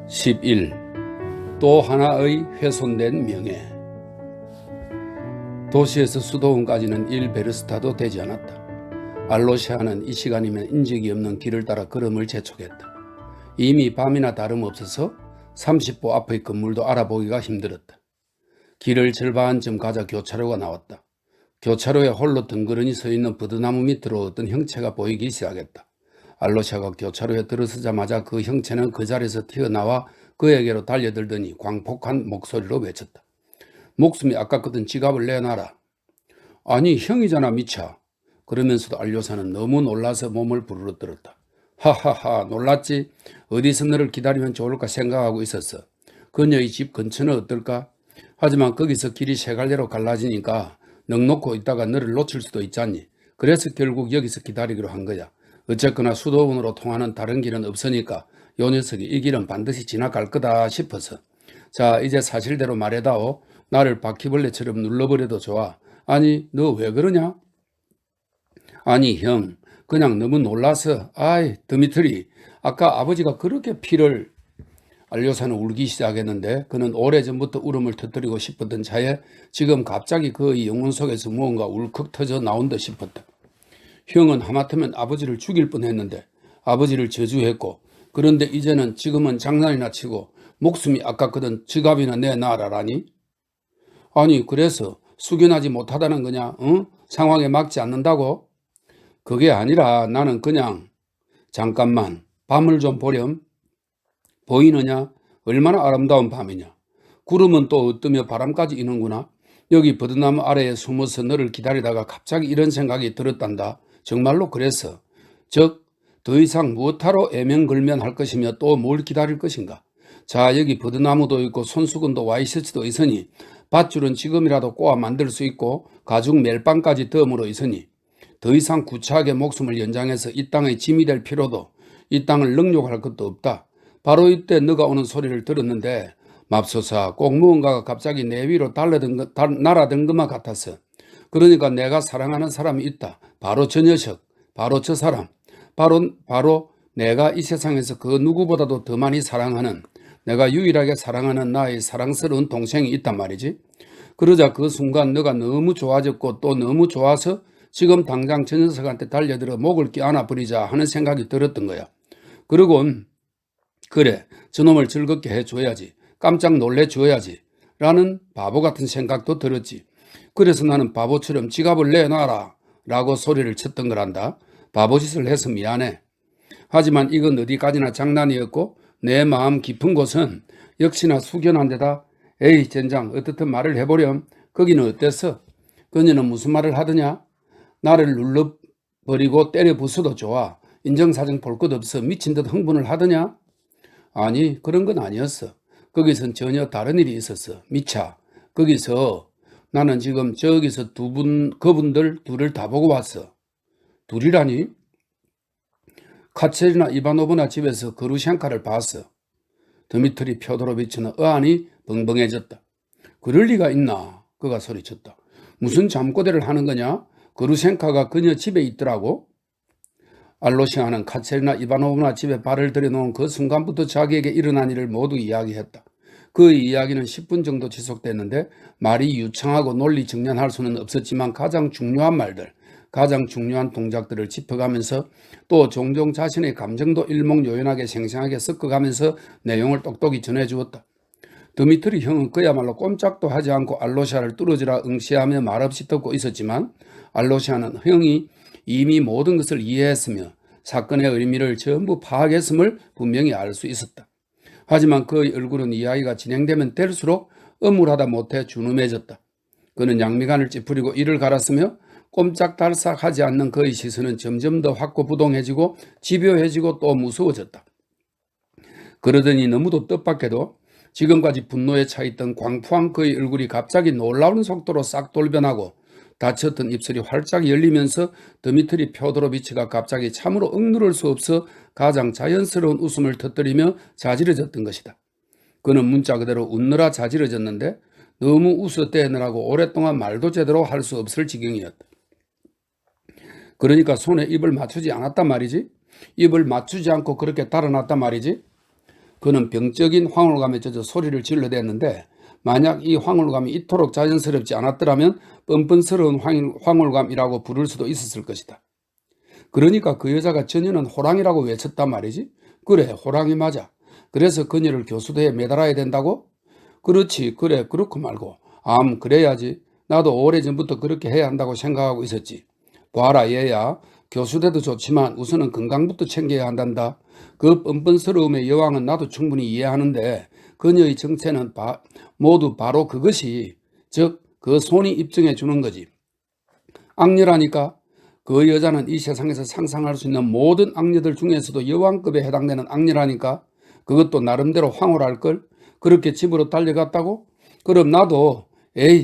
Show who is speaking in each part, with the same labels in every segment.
Speaker 1: 11. 또 하나의 훼손된 명예. 도시에서 수도원까지는 1베르스타도 되지 않았다. 알로시아는 이 시간이면 인적이 없는 길을 따라 걸음을 재촉했다. 이미 밤이나 다름없어서 30보 앞의 건물도 알아보기가 힘들었다. 길을 절반쯤 가자 교차로가 나왔다. 교차로에 홀로 덩그러니 서 있는 버드나무 밑으로 어떤 형체가 보이기 시작했다. 알로시아가 교차로에 들어서자마자 그 형체는 그 자리에서 튀어나와 그에게로 달려들더니 광폭한 목소리로 외쳤다. 목숨이 아깝거든 지갑을 내놔라. 아니 형이잖아 미차. 그러면서도 알로시아는 너무 놀라서 몸을 부르러뜨렸다. 하하하 놀랐지? 어디서 너를 기다리면 좋을까 생각하고 있었어. 그녀의 집 근처는 어떨까? 하지만 거기서 길이 세 갈래로 갈라지니까 넋놓고 있다가 너를 놓칠 수도 있잖니. 그래서 결국 여기서 기다리기로 한 거야. 어쨌거나 수도원으로 통하는 다른 길은 없으니까 요 녀석이 이 길은 반드시 지나갈 거다 싶어서. 자 이제 사실대로 말해다오. 나를 바퀴벌레처럼 눌러버려도 좋아. 아니 너 왜 그러냐? 아니 형 그냥 너무 놀라서. 아이 드미트리 아까 아버지가 그렇게 피를. 알료사는 울기 시작했는데 그는 오래전부터 울음을 터뜨리고 싶었던 차에 지금 갑자기 그의 영혼 속에서 무언가 울컥 터져 나온 듯 싶었다. 형은 하마터면 아버지를 죽일 뻔했는데 아버지를 저주했고 그런데 이제는 지금은 장난이나 치고 목숨이 아깝거든 지갑이나 내놔라라니? 아니 그래서 숙연하지 못하다는 거냐? 응? 상황에 맞지 않는다고? 그게 아니라 나는 그냥 잠깐만 밤을 좀 보렴. 보이느냐? 얼마나 아름다운 밤이냐? 구름은 또 어떠며 바람까지 이는구나. 여기 버드나무 아래에 숨어서 너를 기다리다가 갑자기 이런 생각이 들었단다. 정말로 그래서. 즉 더 이상 무엇하러 애명걸면 할 것이며 또 뭘 기다릴 것인가. 자 여기 버드나무도 있고 손수건도 와이셔츠도 있으니 밧줄은 지금이라도 꼬아 만들 수 있고 가죽 멜빵까지 덤으로 있으니 더 이상 구차하게 목숨을 연장해서 이 땅의 짐이 될 필요도 이 땅을 능욕할 것도 없다. 바로 이때 너가 오는 소리를 들었는데 맙소사 꼭 무언가가 갑자기 내 위로 날아든 것만 같았어. 그러니까 내가 사랑하는 사람이 있다. 바로 저 녀석, 바로 저 사람, 바로 내가 이 세상에서 그 누구보다도 더 많이 사랑하는, 내가 유일하게 사랑하는 나의 사랑스러운 동생이 있단 말이지. 그러자 그 순간 너가 너무 좋아졌고 또 너무 좋아서 지금 당장 저 녀석한테 달려들어 목을 껴안아 버리자 하는 생각이 들었던 거야. 그러곤 그래 저놈을 즐겁게 해줘야지, 깜짝 놀래줘야지 라는 바보 같은 생각도 들었지. 그래서 나는 바보처럼 지갑을 내놔라 라고 소리를 쳤던 거란다. 바보짓을 해서 미안해. 하지만 이건 어디까지나 장난이었고 내 마음 깊은 곳은 역시나 숙연한 데다 에이 젠장 어떻든 말을 해보렴. 거기는 어땠어? 그녀는 무슨 말을 하더냐? 나를 눌러버리고 때려 부숴도 좋아. 인정사정 볼 것 없어 미친 듯 흥분을 하더냐? 아니 그런 건 아니었어. 거기선 전혀 다른 일이 있었어. 미차. 거기서 나는 지금 저기서 그분들 둘을 다 보고 왔어. 둘이라니? 카체리나 이바노브나 집에서 그루샹카를 봤어. 드미트리 표도로비치는 어안이 벙벙해졌다. 그럴 리가 있나? 그가 소리쳤다. 무슨 잠꼬대를 하는 거냐? 그루샹카가 그녀 집에 있더라고? 알로시아는 카체리나 이바노브나 집에 발을 들여놓은 그 순간부터 자기에게 일어난 일을 모두 이야기했다. 그의 이야기는 10분 정도 지속됐는데 말이 유창하고 논리 정연할 수는 없었지만 가장 중요한 말들, 가장 중요한 동작들을 짚어가면서 또 종종 자신의 감정도 일목요연하게 생생하게 섞어가면서 내용을 똑똑히 전해주었다. 드미트리 형은 그야말로 꼼짝도 하지 않고 알로시아를 뚫어지라 응시하며 말없이 듣고 있었지만 알로시아는 형이 이미 모든 것을 이해했으며 사건의 의미를 전부 파악했음을 분명히 알 수 있었다. 하지만 그의 얼굴은 이야기가 진행되면 될수록 음울하다 못해 준엄해졌다. 그는 양미간을 찌푸리고 이를 갈았으며 꼼짝달싹하지 않는 그의 시선은 점점 더 확고부동해지고 집요해지고 또 무서워졌다. 그러더니 너무도 뜻밖에도 지금까지 분노에 차있던 광포한 그의 얼굴이 갑자기 놀라운 속도로 싹 돌변하고 닫혔던 입술이 활짝 열리면서 드미트리 표도로비치가 갑자기 참으로 억누를 수 없어 가장 자연스러운 웃음을 터뜨리며 자지러졌던 것이다. 그는 문자 그대로 웃느라 자지러졌는데 너무 웃어 떼느라고 오랫동안 말도 제대로 할 수 없을 지경이었다. 그러니까 손에 입을 맞추지 않았단 말이지? 입을 맞추지 않고 그렇게 달아났단 말이지? 그는 병적인 황홀감에 젖어 소리를 질러댔는데 만약 이 황홀감이 이토록 자연스럽지 않았더라면 뻔뻔스러운 황홀감이라고 부를 수도 있었을 것이다. 그러니까 그 여자가 전혀는 호랑이라고 외쳤단 말이지. 그래, 호랑이 맞아. 그래서 그녀를 교수대에 매달아야 된다고? 그렇지, 그래, 그렇고 말고. 그래야지. 나도 오래전부터 그렇게 해야 한다고 생각하고 있었지. 봐라, 얘야. 교수대도 좋지만 우선은 건강부터 챙겨야 한단다. 그 뻔뻔스러움의 여왕은 나도 충분히 이해하는데 그녀의 정체는 모두 바로 그것이, 즉 그 손이 입증해 주는 거지. 악녀라니까. 그 여자는 이 세상에서 상상할 수 있는 모든 악녀들 중에서도 여왕급에 해당되는 악녀라니까. 그것도 나름대로 황홀할걸. 그렇게 집으로 달려갔다고? 그럼 나도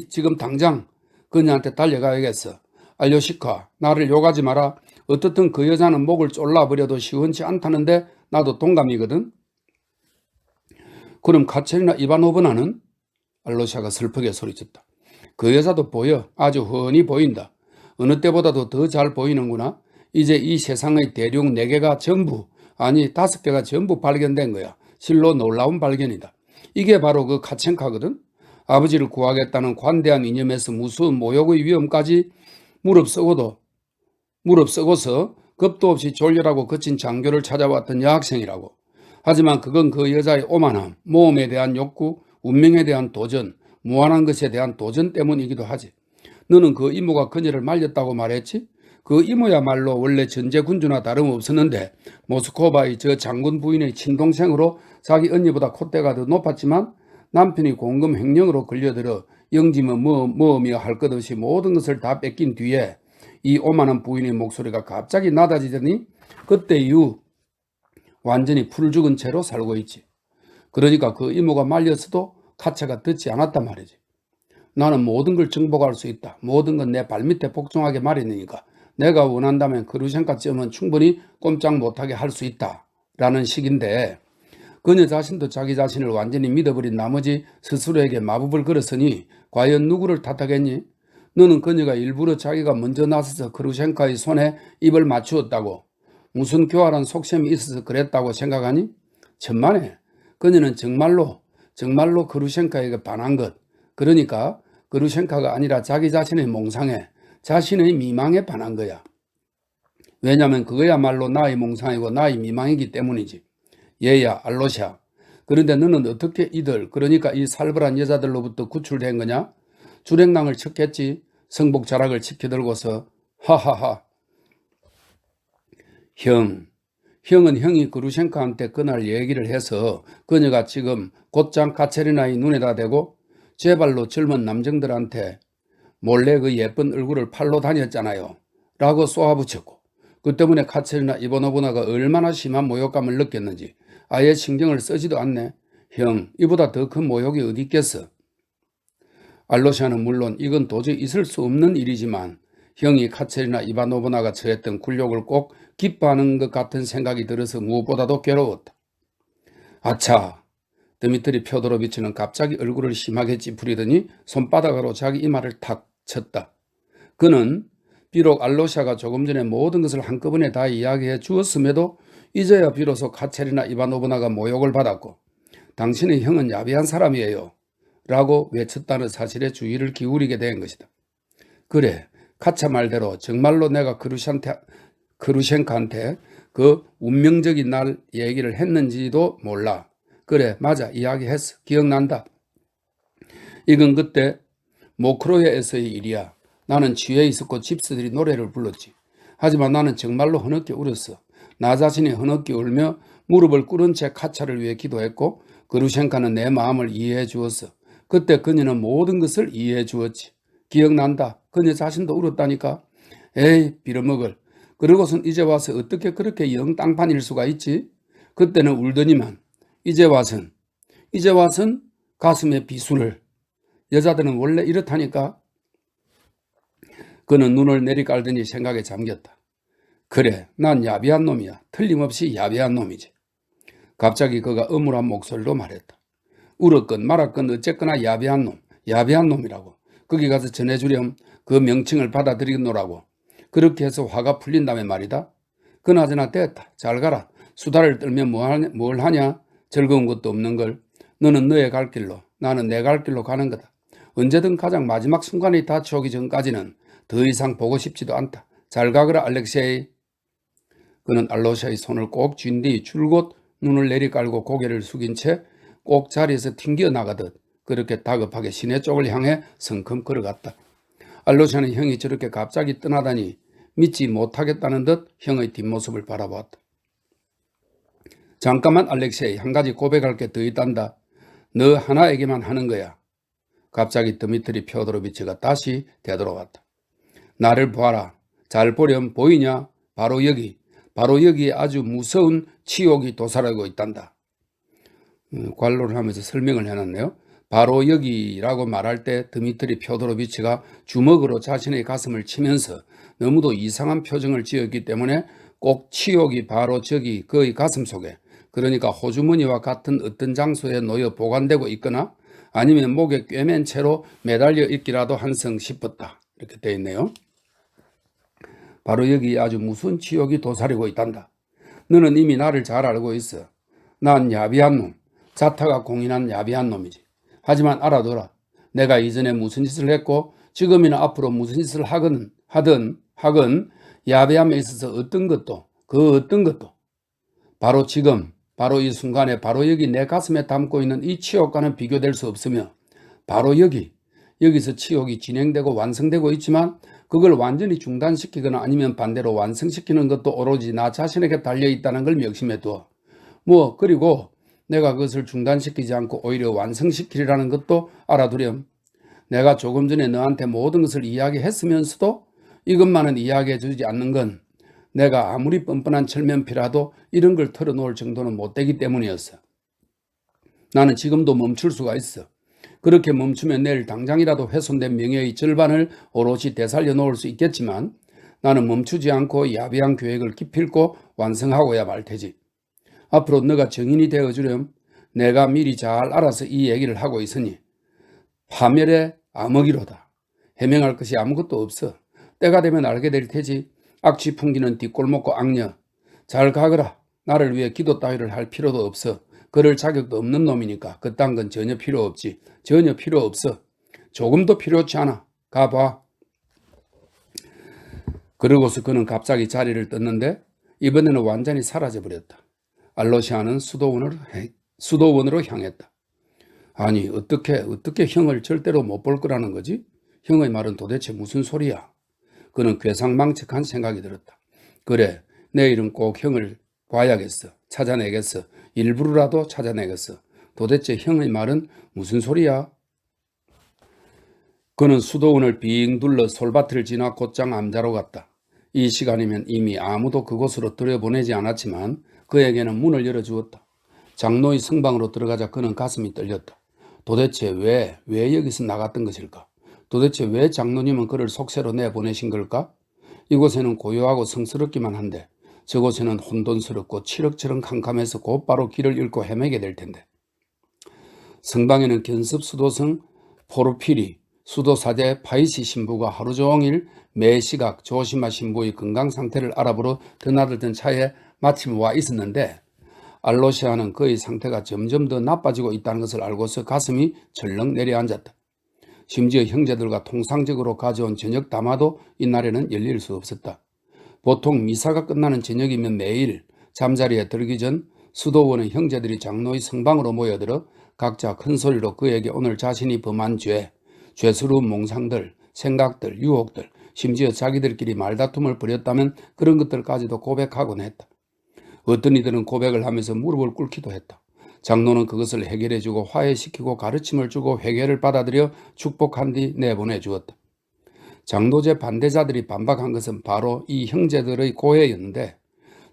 Speaker 1: 지금 당장 그녀한테 달려가야겠어. 알요시카, 나를 욕하지 마라. 어떻든 그 여자는 목을 졸라버려도 시원치 않다는데 나도 동감이거든. 그럼 카체리나 이바노브나는? 알로샤가 슬프게 소리쳤다. 그 여자도 보여. 아주 훤히 보인다. 어느 때보다도 더 잘 보이는구나. 이제 이 세상의 대륙 4개가 전부, 아니 5개가 전부 발견된 거야. 실로 놀라운 발견이다. 이게 바로 그 카첸카거든. 아버지를 구하겠다는 관대한 이념에서 무수한 모욕의 위험까지 무릅쓰고서 겁도 없이 졸렬하고 거친 장교를 찾아왔던 여학생이라고. 하지만 그건 그 여자의 오만함, 모험에 대한 욕구, 운명에 대한 도전, 무한한 것에 대한 도전 때문이기도 하지. 너는 그 이모가 그녀를 말렸다고 말했지? 그 이모야말로 원래 전제군주나 다름없었는데 모스코바의 저 장군 부인의 친동생으로 자기 언니보다 콧대가 더 높았지만 남편이 공금 횡령으로 걸려들어 영지며 뭐며 할 것 없이 모든 것을 다 뺏긴 뒤에 이 오만한 부인의 목소리가 갑자기 낮아지더니 그때 이후 완전히 풀 죽은 채로 살고 있지. 그러니까 그 이모가 말렸어도 카차가 듣지 않았단 말이지. 나는 모든 걸 정복할 수 있다. 모든 건 내 발밑에 복종하게 마련이니까 내가 원한다면 그루셴카쯤은 충분히 꼼짝 못하게 할 수 있다. 라는 식인데 그녀 자신도 자기 자신을 완전히 믿어버린 나머지 스스로에게 마법을 걸었으니 과연 누구를 탓하겠니? 너는 그녀가 일부러 자기가 먼저 나서서 그루셴카의 손에 입을 맞추었다고, 무슨 교활한 속셈이 있어서 그랬다고 생각하니? 천만에. 그녀는 정말로 그루셴카에게 반한 것, 그러니까 그루셴카가 아니라 자기 자신의 몽상에, 자신의 미망에 반한 거야. 왜냐하면 그거야말로 나의 몽상이고 나의 미망이기 때문이지. 얘야, 알로샤. 그런데 너는 어떻게 그러니까 이 살벌한 여자들로부터 구출된 거냐? 주랭랑을 쳤겠지. 성복 자락을 치켜들고서. 하하하. 형은 형이 그루셴카한테 그날 얘기를 해서 그녀가 지금 곧장 카체리나의 눈에다 대고 제발로 젊은 남정들한테 몰래 그 예쁜 얼굴을 팔로 다녔잖아요. 라고 쏘아붙였고 그 때문에 카체리나 이바노브나가 얼마나 심한 모욕감을 느꼈는지 아예 신경을 쓰지도 않네. 형, 이보다 더 큰 모욕이 어디 있겠어. 알로샤는 물론 이건 도저히 있을 수 없는 일이지만 형이 카체리나 이바노브나가 처했던 굴욕을 꼭 기뻐하는 것 같은 생각이 들어서 무엇보다도 괴로웠다. 아차. 드미트리 펴도로비치는 갑자기 얼굴을 심하게 찌푸리더니 손바닥으로 자기 이마를 탁 쳤다. 그는 비록 알로샤가 조금 전에 모든 것을 한꺼번에 다 이야기해 주었음에도 이제야 비로소 카체리나 이바노브나가 모욕을 받았고 당신의 형은 야비한 사람이에요. 라고 외쳤다는 사실에 주의를 기울이게 된 것이다. 그래, 카차 말대로 정말로 내가 그루셴카한테 그 운명적인 날 얘기를 했는지도 몰라. 그래, 맞아. 이야기했어. 기억난다. 이건 그때 모크로야에서의 일이야. 나는 취해 있었고 집사들이 노래를 불렀지. 하지만 나는 정말로 흐느끼 울었어. 나 자신이 흐느끼 울며 무릎을 꿇은 채 카차를 위해 기도했고 그루셴카는 내 마음을 이해해 주었어. 그때 그녀는 모든 것을 이해해 주었지. 기억난다. 그녀 자신도 울었다니까. 에이, 빌어먹을. 그러고선 이제 와서 어떻게 그렇게 영 땅판일 수가 있지? 그때는 울더니만 이제 와선 가슴에 비수를. 여자들은 원래 이렇다니까. 그는 눈을 내리깔더니 생각에 잠겼다. 그래, 난 야비한 놈이야. 틀림없이 야비한 놈이지. 갑자기 그가 음울한 목소리로 말했다. 울었건 말았건 어쨌거나 야비한 놈이라고. 거기 가서 전해주렴. 그 명칭을 받아들이노라고. 그렇게 해서 화가 풀린다면 말이다. 그나저나 됐다. 잘 가라. 수다를 떨면 뭘 하냐? 즐거운 것도 없는 걸. 너는 너의 갈 길로, 나는 내 갈 길로 가는 거다. 언제든 가장 마지막 순간이 닥쳐오기 전까지는 더 이상 보고 싶지도 않다. 잘 가거라 알렉세이. 그는 알로샤의 손을 꼭 쥔 뒤 줄곧 눈을 내리깔고 고개를 숙인 채 꼭 자리에서 튕겨 나가듯 그렇게 다급하게 시내 쪽을 향해 성큼 걸어갔다. 알로샤는 형이 저렇게 갑자기 떠나다니 믿지 못하겠다는 듯 형의 뒷모습을 바라보았다. 잠깐만 알렉세이, 한 가지 고백할 게 더 있단다. 너 하나에게만 하는 거야. 갑자기 드미트리 표도로비치가 다시 되돌아왔다. 나를 보아라. 잘 보렴. 보이냐? 바로 여기에 아주 무서운 치욕이 도사리고 있단다. 관로를 하면서 설명을 해놨네요. 바로 여기라고 말할 때 드미트리 표도로비치가 주먹으로 자신의 가슴을 치면서 너무도 이상한 표정을 지었기 때문에 꼭 치욕이 바로 저기 그의 가슴 속에, 그러니까 호주머니와 같은 어떤 장소에 놓여 보관되고 있거나 아니면 목에 꿰맨 채로 매달려 있기라도 한성 싶었다. 이렇게 되어 있네요. 바로 여기 아주 무슨 치욕이 도사리고 있단다. 너는 이미 나를 잘 알고 있어. 난 야비한 놈, 자타가 공인한 야비한 놈이지. 하지만 알아둬라. 내가 이전에 무슨 짓을 했고 지금이나 앞으로 무슨 짓을 하건 야비함에 있어서 어떤 것도 바로 지금, 바로 이 순간에, 바로 여기 내 가슴에 담고 있는 이 치욕과는 비교될 수 없으며, 바로 여기서 치욕이 진행되고 완성되고 있지만 그걸 완전히 중단시키거나 아니면 반대로 완성시키는 것도 오로지 나 자신에게 달려있다는 걸 명심해 두어. 그리고 내가 그것을 중단시키지 않고 오히려 완성시키리라는 것도 알아두렴. 내가 조금 전에 너한테 모든 것을 이야기했으면서도 이것만은 이야기해 주지 않는 건 내가 아무리 뻔뻔한 철면피라도 이런 걸 털어놓을 정도는 못되기 때문이었어. 나는 지금도 멈출 수가 있어. 그렇게 멈추면 내일 당장이라도 훼손된 명예의 절반을 오롯이 되살려 놓을 수 있겠지만 나는 멈추지 않고 야비한 계획을 기필코 완성하고야 말 테지. 앞으로 너가 정인이 되어주렴. 내가 미리 잘 알아서 이 얘기를 하고 있으니 파멸의 암흑이로다. 해명할 것이 아무것도 없어. 때가 되면 알게 될 테지. 악취 풍기는 뒷골목고 악녀. 잘 가거라. 나를 위해 기도 따위를 할 필요도 없어. 그럴 자격도 없는 놈이니까 그딴 건 전혀 필요 없지. 전혀 필요 없어. 조금도 필요치 않아. 가봐. 그러고서 그는 갑자기 자리를 떴는데 이번에는 완전히 사라져버렸다. 알로시아는 수도원으로 향했다. 아니 어떻게 형을 절대로 못 볼 거라는 거지? 형의 말은 도대체 무슨 소리야? 그는 괴상망측한 생각이 들었다. 그래, 내일은 꼭 형을 봐야겠어. 찾아내겠어. 일부러라도 찾아내겠어. 도대체 형의 말은 무슨 소리야? 그는 수도원을 빙 둘러 솔밭을 지나 곧장 암자로 갔다. 이 시간이면 이미 아무도 그곳으로 들여보내지 않았지만 그에게는 문을 열어주었다. 장로의 성방으로 들어가자 그는 가슴이 떨렸다. 도대체 왜 여기서 나갔던 것일까? 도대체 왜 장로님은 그를 속세로 내보내신 걸까? 이곳에는 고요하고 성스럽기만 한데 저곳에는 혼돈스럽고 칠흑처럼 캄캄해서 곧바로 길을 잃고 헤매게 될 텐데. 성방에는 견습 수도성 포르피리 수도사제 파이시 신부가 하루 종일 매시각 조시마 신부의 건강 상태를 알아보러 드나들던 차에 마침 와 있었는데 알로시아는 그의 상태가 점점 더 나빠지고 있다는 것을 알고서 가슴이 철렁 내려앉았다. 심지어 형제들과 통상적으로 가져온 저녁 담화도 이날에는 열릴 수 없었다. 보통 미사가 끝나는 저녁이면 매일 잠자리에 들기 전 수도원의 형제들이 장로의 성방으로 모여들어 각자 큰 소리로 그에게 오늘 자신이 범한 죄스러운 몽상들, 생각들, 유혹들, 심지어 자기들끼리 말다툼을 벌였다면 그런 것들까지도 고백하곤 했다. 어떤 이들은 고백을 하면서 무릎을 꿇기도 했다. 장로는 그것을 해결해주고 화해시키고 가르침을 주고 회개를 받아들여 축복한 뒤 내보내주었다. 장로제 반대자들이 반박한 것은 바로 이 형제들의 고해였는데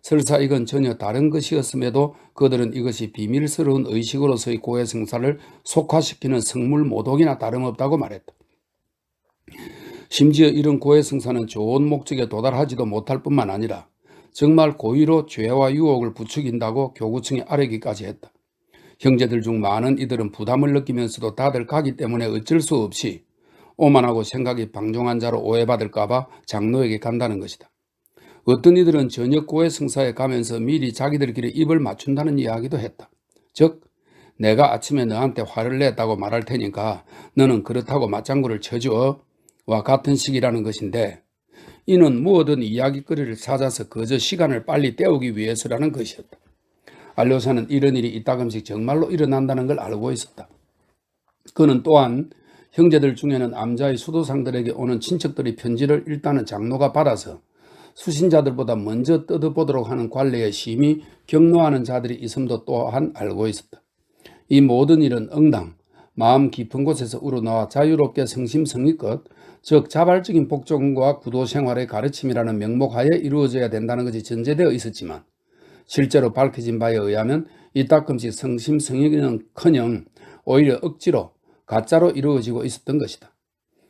Speaker 1: 설사 이건 전혀 다른 것이었음에도 그들은 이것이 비밀스러운 의식으로서의 고해 성사를 속화시키는 성물 모독이나 다름없다고 말했다. 심지어 이런 고해 성사는 좋은 목적에 도달하지도 못할 뿐만 아니라 정말 고의로 죄와 유혹을 부추긴다고 교구청에 아뢰기까지 했다. 형제들 중 많은 이들은 부담을 느끼면서도 다들 가기 때문에 어쩔 수 없이 오만하고 생각이 방종한 자로 오해받을까봐 장로에게 간다는 것이다. 어떤 이들은 저녁 고해 성사에 가면서 미리 자기들끼리 입을 맞춘다는 이야기도 했다. 즉 내가 아침에 너한테 화를 냈다고 말할 테니까 너는 그렇다고 맞장구를 쳐줘 와 같은 식이라는 것인데, 이는 무엇든 이야기거리를 찾아서 그저 시간을 빨리 때우기 위해서라는 것이었다. 알료사는 이런 일이 이따금씩 정말로 일어난다는 걸 알고 있었다. 그는 또한 형제들 중에는 암자의 수도상들에게 오는 친척들의 편지를 일단은 장로가 받아서 수신자들보다 먼저 뜯어보도록 하는 관례에 심히 격노하는 자들이 있음도 또한 알고 있었다. 이 모든 일은 응당, 마음 깊은 곳에서 우러나와 자유롭게 성심성의껏, 즉 자발적인 복종과 구도생활의 가르침이라는 명목하에 이루어져야 된다는 것이 전제되어 있었지만, 실제로 밝혀진 바에 의하면 이따금씩 성심성의는커녕 오히려 억지로 가짜로 이루어지고 있었던 것이다.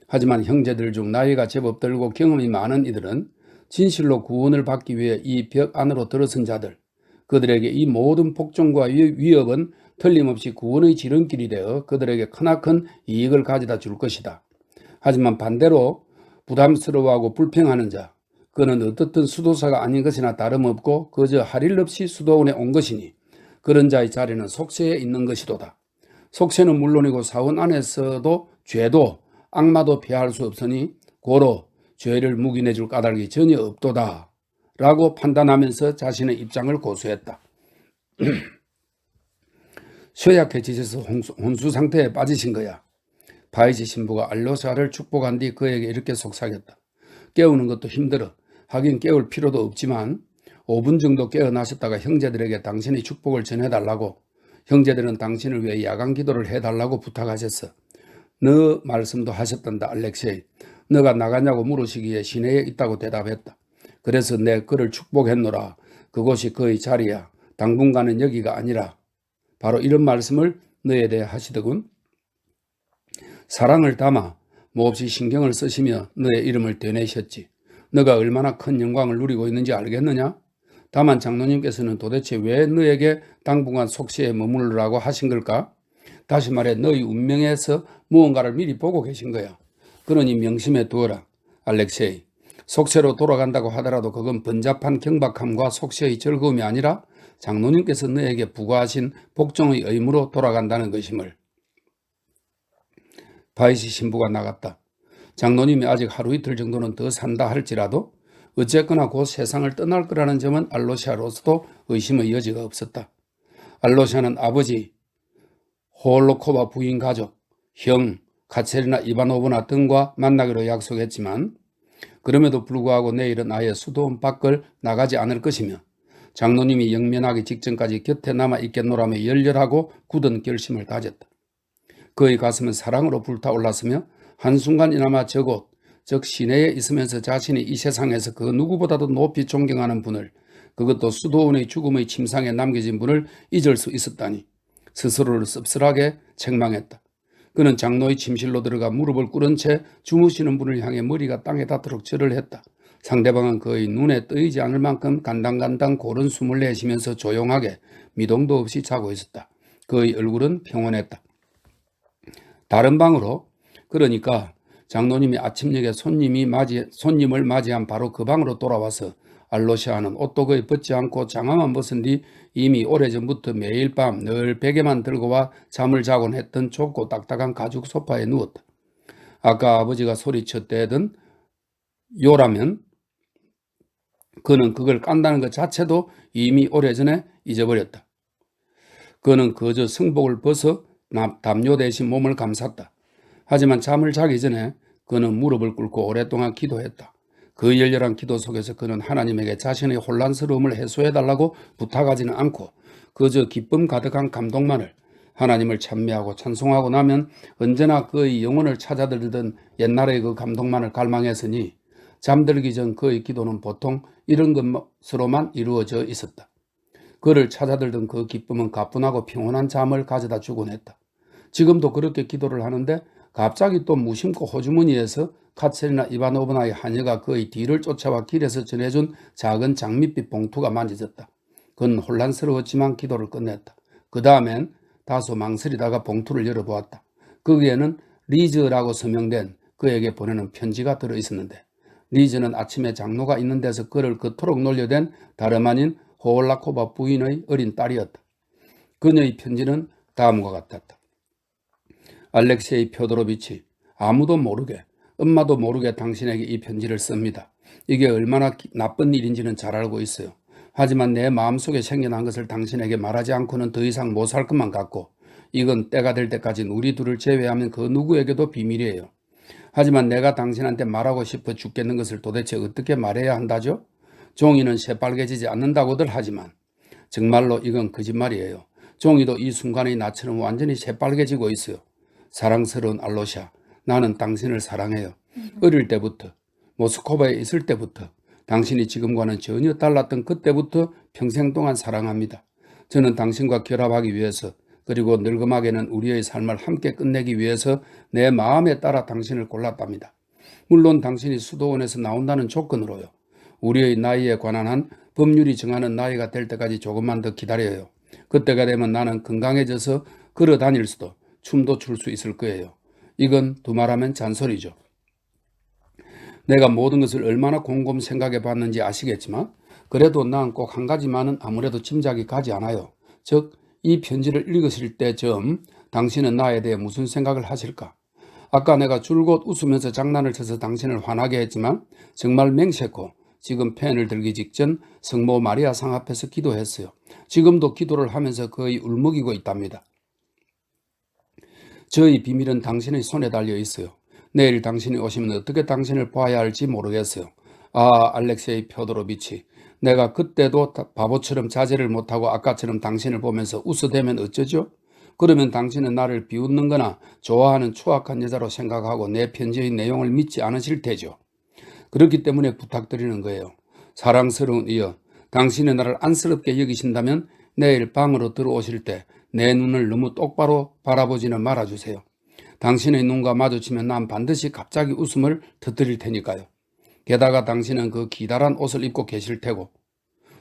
Speaker 1: 하지만 형제들 중 나이가 제법 들고 경험이 많은 이들은 진실로 구원을 받기 위해 이 벽 안으로 들어선 자들, 그들에게 이 모든 복종과 위협은 틀림없이 구원의 지름길이 되어 그들에게 크나큰 이익을 가져다 줄 것이다. 하지만 반대로 부담스러워하고 불평하는 자, 그는 어떻든 수도사가 아닌 것이나 다름없고 그저 할 일 없이 수도원에 온 것이니 그런 자의 자리는 속세에 있는 것이로다. 속세는 물론이고 사원 안에서도 죄도 악마도 피할 수 없으니 고로 죄를 묵인해 줄 까닭이 전혀 없도다 라고 판단하면서 자신의 입장을 고수했다. 쇠약해지셔서 혼수 상태에 빠지신 거야. 바이지 신부가 알로사를 축복한 뒤 그에게 이렇게 속삭였다. 깨우는 것도 힘들어. 하긴 깨울 필요도 없지만 5분 정도 깨어나셨다가 형제들에게 당신의 축복을 전해달라고, 형제들은 당신을 위해 야간 기도를 해달라고 부탁하셨어. 너 말씀도 하셨단다, 알렉세이. 너가 나가냐고 물으시기에 시내에 있다고 대답했다. 그래서 내 그를 축복했노라. 그곳이 그의 자리야. 당분간은 여기가 아니라. 바로 이런 말씀을 너에 대해 하시더군. 사랑을 담아 몹시 신경을 쓰시며 너의 이름을 되내셨지. 너가 얼마나 큰 영광을 누리고 있는지 알겠느냐? 다만 장로님께서는 도대체 왜 너에게 당분간 속세에 머무르라고 하신 걸까? 다시 말해 너의 운명에서 무언가를 미리 보고 계신 거야. 그러니 명심해 두어라, 알렉세이. 속세로 돌아간다고 하더라도 그건 번잡한 경박함과 속세의 즐거움이 아니라 장로님께서 너에게 부과하신 복종의 의무로 돌아간다는 것임을. 바이시 신부가 나갔다. 장로님이 아직 하루 이틀 정도는 더 산다 할지라도 어쨌거나 곧 세상을 떠날 거라는 점은 알로시아로서도 의심의 여지가 없었다. 알로시아는 아버지, 호올로코바 부인 가족, 형, 카체리나 이바노브나 등과 만나기로 약속했지만 그럼에도 불구하고 내일은 아예 수도원 밖을 나가지 않을 것이며 장로님이 영면하기 직전까지 곁에 남아 있겠노라며 열렬하고 굳은 결심을 다졌다. 그의 가슴은 사랑으로 불타올랐으며 한순간이나마 저곳, 즉 시내에 있으면서 자신이 이 세상에서 그 누구보다도 높이 존경하는 분을, 그것도 수도원의 죽음의 침상에 남겨진 분을 잊을 수 있었다니 스스로를 씁쓸하게 책망했다. 그는 장로의 침실로 들어가 무릎을 꿇은 채 주무시는 분을 향해 머리가 땅에 닿도록 절을 했다. 상대방은 그의 눈에 떠이지 않을 만큼 간당간당 고른 숨을 내쉬면서 조용하게 미동도 없이 자고 있었다. 그의 얼굴은 평온했다. 다른 방으로, 그러니까 장로님이 아침녘에 손님을 맞이한 바로 그 방으로 돌아와서 알로시아는 옷도 거의 벗지 않고 장화만 벗은 뒤 이미 오래전부터 매일 밤 늘 베개만 들고 와 잠을 자곤 했던 좁고 딱딱한 가죽 소파에 누웠다. 아까 아버지가 소리쳤대던 요라면 그는 그걸 깐다는 것 자체도 이미 오래전에 잊어버렸다. 그는 그저 성복을 벗어 담요 대신 몸을 감쌌다. 하지만 잠을 자기 전에 그는 무릎을 꿇고 오랫동안 기도했다. 그 열렬한 기도 속에서 그는 하나님에게 자신의 혼란스러움을 해소해달라고 부탁하지는 않고 그저 기쁨 가득한 감동만을, 하나님을 찬미하고 찬송하고 나면 언제나 그의 영혼을 찾아들던 옛날의 그 감동만을 갈망했으니 잠들기 전 그의 기도는 보통 이런 것으로만 이루어져 있었다. 그를 찾아들던 그 기쁨은 가뿐하고 평온한 잠을 가져다 주곤 했다. 지금도 그렇게 기도를 하는데 갑자기 또 무심코 호주머니에서 카체리나 이바노브나의 하녀가 그의 뒤를 쫓아와 길에서 전해준 작은 장밋빛 봉투가 만져졌다. 그는 혼란스러웠지만 기도를 끝냈다. 그 다음엔 다소 망설이다가 봉투를 열어보았다. 거기에는 리즈라고 서명된 그에게 보내는 편지가 들어있었는데, 리즈는 아침에 장로가 있는 데서 그를 그토록 놀려댄 다름 아닌 호올라코바 부인의 어린 딸이었다. 그녀의 편지는 다음과 같았다. 알렉세이 펴도로비치, 아무도 모르게, 엄마도 모르게 당신에게 이 편지를 씁니다. 이게 얼마나 나쁜 일인지는 잘 알고 있어요. 하지만 내 마음속에 생겨난 것을 당신에게 말하지 않고는 더 이상 못 살 것만 같고, 이건 때가 될 때까지 우리 둘을 제외하면 그 누구에게도 비밀이에요. 하지만 내가 당신한테 말하고 싶어 죽겠는 것을 도대체 어떻게 말해야 한다죠? 종이는 새빨개지지 않는다고들 하지만 정말로 이건 거짓말이에요. 종이도 이 순간의 나처럼 완전히 새빨개지고 있어요. 사랑스러운 알로샤, 나는 당신을 사랑해요. 어릴 때부터, 모스크바에 있을 때부터, 당신이 지금과는 전혀 달랐던 그때부터 평생 동안 사랑합니다. 저는 당신과 결합하기 위해서, 그리고 늙음하게는 우리의 삶을 함께 끝내기 위해서 내 마음에 따라 당신을 골랐답니다. 물론 당신이 수도원에서 나온다는 조건으로요. 우리의 나이에 관한 한 법률이 정하는 나이가 될 때까지 조금만 더 기다려요. 그때가 되면 나는 건강해져서 걸어 다닐 수도, 춤도 출 수 있을 거예요. 이건 두말하면 잔소리죠. 내가 모든 것을 얼마나 곰곰 생각해 봤는지 아시겠지만 그래도 난 꼭 한 가지만은 아무래도 짐작이 가지 않아요. 즉, 이 편지를 읽으실 때쯤 당신은 나에 대해 무슨 생각을 하실까? 아까 내가 줄곧 웃으면서 장난을 쳐서 당신을 화나게 했지만 정말 맹세코 지금 펜을 들기 직전 성모 마리아 상 앞에서 기도했어요. 지금도 기도를 하면서 거의 울먹이고 있답니다. 저의 비밀은 당신의 손에 달려 있어요. 내일 당신이 오시면 어떻게 당신을 봐야 할지 모르겠어요. 아, 알렉세이 펴도로비치, 내가 그때도 바보처럼 자제를 못하고 아까처럼 당신을 보면서 웃어대면 어쩌죠? 그러면 당신은 나를 비웃는 거나 좋아하는 추악한 여자로 생각하고 내 편지의 내용을 믿지 않으실 테죠. 그렇기 때문에 부탁드리는 거예요. 사랑스러운 이여, 당신이 나를 안쓰럽게 여기신다면 내일 방으로 들어오실 때 내 눈을 너무 똑바로 바라보지는 말아주세요. 당신의 눈과 마주치면 난 반드시 갑자기 웃음을 터뜨릴 테니까요. 게다가 당신은 그 기다란 옷을 입고 계실 테고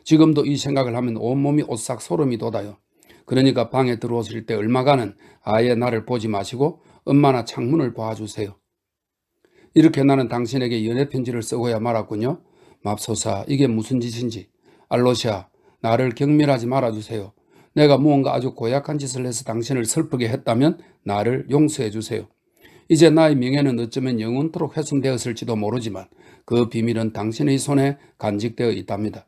Speaker 1: 지금도 이 생각을 하면 온몸이 오싹 소름이 돋아요. 그러니까 방에 들어오실 때 얼마간은 아예 나를 보지 마시고 엄마나 창문을 봐주세요. 이렇게 나는 당신에게 연애편지를 쓰고야 말았군요. 맙소사, 이게 무슨 짓인지. 알로시아, 나를 경멸하지 말아주세요. 내가 무언가 아주 고약한 짓을 해서 당신을 슬프게 했다면 나를 용서해 주세요. 이제 나의 명예는 어쩌면 영원토록 훼손되었을지도 모르지만 그 비밀은 당신의 손에 간직되어 있답니다.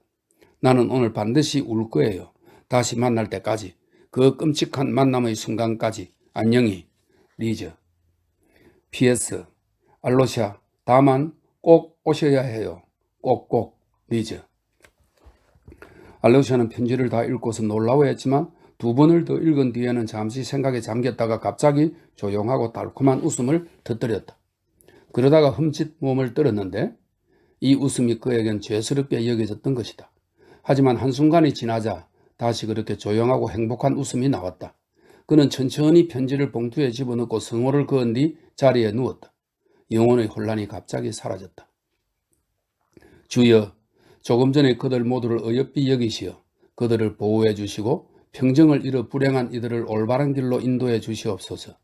Speaker 1: 나는 오늘 반드시 울 거예요. 다시 만날 때까지, 그 끔찍한 만남의 순간까지. 안녕히, 리저. PS, 알로샤, 다만 꼭 오셔야 해요. 꼭꼭, 리저. 알로샤는 편지를 다 읽고서 놀라워했지만 두 번을 더 읽은 뒤에는 잠시 생각에 잠겼다가 갑자기 조용하고 달콤한 웃음을 터뜨렸다. 그러다가 흠칫 몸을 떨었는데 이 웃음이 그에겐 죄스럽게 여겨졌던 것이다. 하지만 한순간이 지나자 다시 그렇게 조용하고 행복한 웃음이 나왔다. 그는 천천히 편지를 봉투에 집어넣고 성호를 그은 뒤 자리에 누웠다. 영혼의 혼란이 갑자기 사라졌다. 주여, 조금 전에 그들 모두를 어여삐 여기시어 그들을 보호해 주시고 평정을 잃어 불행한 이들을 올바른 길로 인도해 주시옵소서.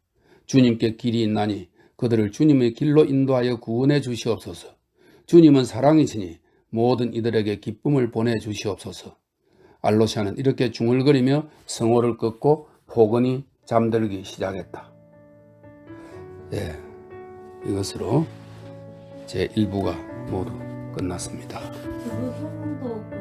Speaker 1: 주님께 길이 있나니 그들을 주님의 길로 인도하여 구원해 주시옵소서. 주님은 사랑이시니 모든 이들에게 기쁨을 보내 주시옵소서. 알로샤는 이렇게 중얼거리며 성호를 끊고 포근히 잠들기 시작했다. 예, 이것으로 제 1부가 모두 끝났습니다.
Speaker 2: 그 부분도